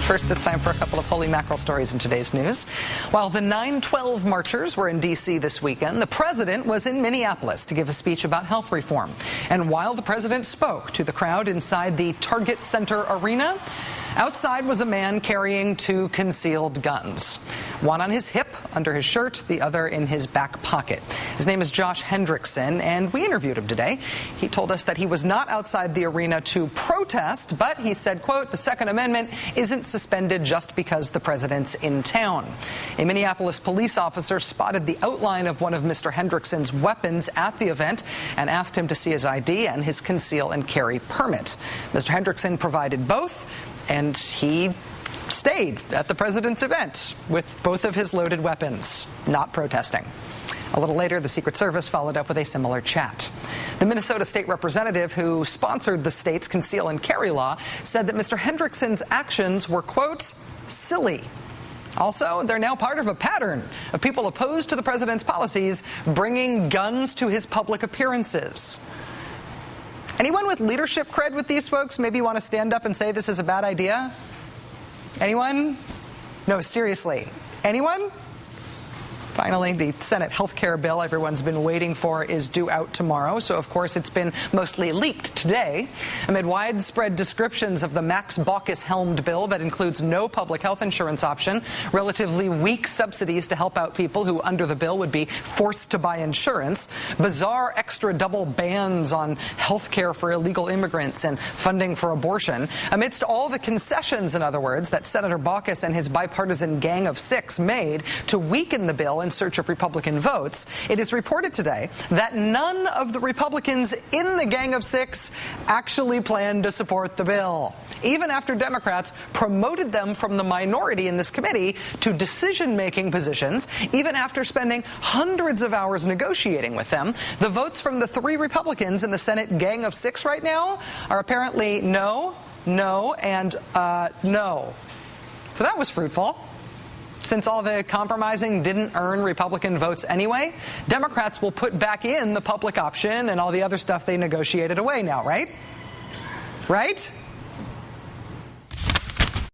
First, it's time for a couple of holy mackerel stories in today's news. While the 9/12 marchers were in D.C. this weekend, the president was in Minneapolis to give a speech about health reform. And while the president spoke to the crowd inside the Target Center arena, outside was a man carrying two concealed guns. One on his hip, under his shirt, the other in his back pocket. His name is Josh Hendrickson, and we interviewed him today. He told us that he was not outside the arena to protest, but he said, quote, "The Second Amendment isn't suspended just because the president's in town." A Minneapolis police officer spotted the outline of one of Mr. Hendrickson's weapons at the event and asked him to see his ID and his conceal and carry permit. Mr. Hendrickson provided both, and he stayed at the president's event with both of his loaded weapons, not protesting. A little later, the Secret Service followed up with a similar chat. The Minnesota state representative who sponsored the state's conceal and carry law said that Mr. Hendrickson's actions were, quote, "silly." Also, they're now part of a pattern of people opposed to the president's policies bringing guns to his public appearances. Anyone with leadership cred with these folks maybe want to stand up and say this is a bad idea? Anyone? No, seriously. Anyone? Finally, the Senate health care bill everyone's been waiting for is due out tomorrow, so of course it's been mostly leaked today. Amid widespread descriptions of the Max Baucus-helmed bill that includes no public health insurance option, relatively weak subsidies to help out people who under the bill would be forced to buy insurance, bizarre extra double bans on health care for illegal immigrants and funding for abortion, amidst all the concessions, in other words, that Senator Baucus and his bipartisan gang of six made to weaken the bill in search of Republican votes, it is reported today that none of the Republicans in the gang of six actually plan to support the bill, even after Democrats promoted them from the minority in this committee to decision-making positions. Even after spending hundreds of hours negotiating with them, the votes from the three Republicans in the Senate gang of six right now are apparently no, no, and no. So that was fruitful. Since all the compromising didn't earn Republican votes anyway, Democrats will put back in the public option and all the other stuff they negotiated away now, right? Right?